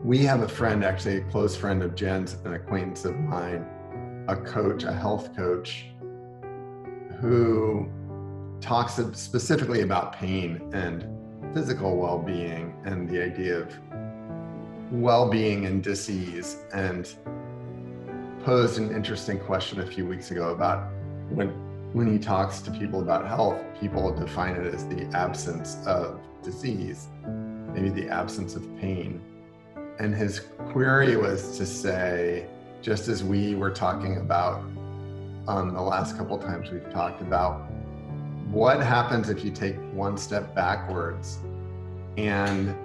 We have a friend, actually a close friend of Jen's, an acquaintance of mine, a coach, a health coach, who talks specifically about pain and physical well-being and the idea of well-being and disease, and posed an interesting question a few weeks ago about when he talks to people about health, people define it as the absence of disease, maybe the absence of pain. And his query was to say, just as we were talking about the last couple times we've talked about, what happens if you take one step backwards and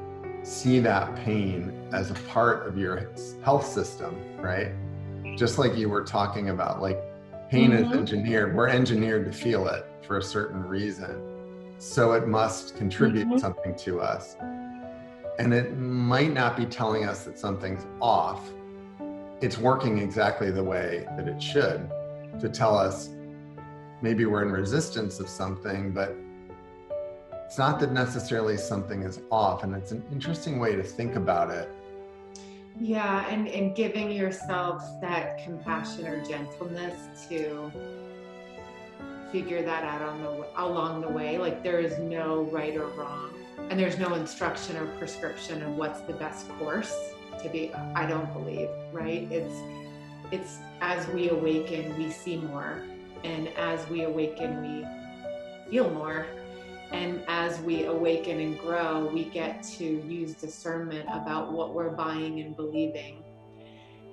see that pain as a part of your health system, right? Just like you were talking about, like pain is engineered. We're engineered to feel it for a certain reason. So it must contribute something to us. And it might not be telling us that something's off. It's working exactly the way that it should to tell us maybe we're in resistance of something, but it's not that necessarily something is off. And it's an interesting way to think about it. Yeah, and giving yourself that compassion or gentleness to figure that out along the way. Like, there is no right or wrong, and there's no instruction or prescription of what's the best course to be. I don't believe, right? It's as we awaken, we see more, and as we awaken, we feel more. And as we awaken and grow, we get to use discernment about what we're buying and believing.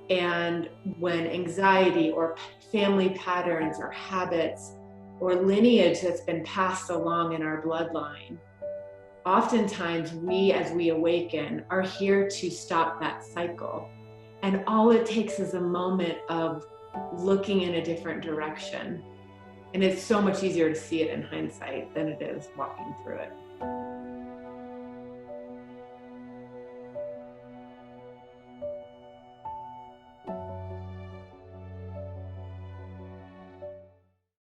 And when anxiety or family patterns or habits or lineage that's been passed along in our bloodline, oftentimes we, as we awaken, are here to stop that cycle. And all it takes is a moment of looking in a different direction. And it's so much easier to see it in hindsight than it is walking through it.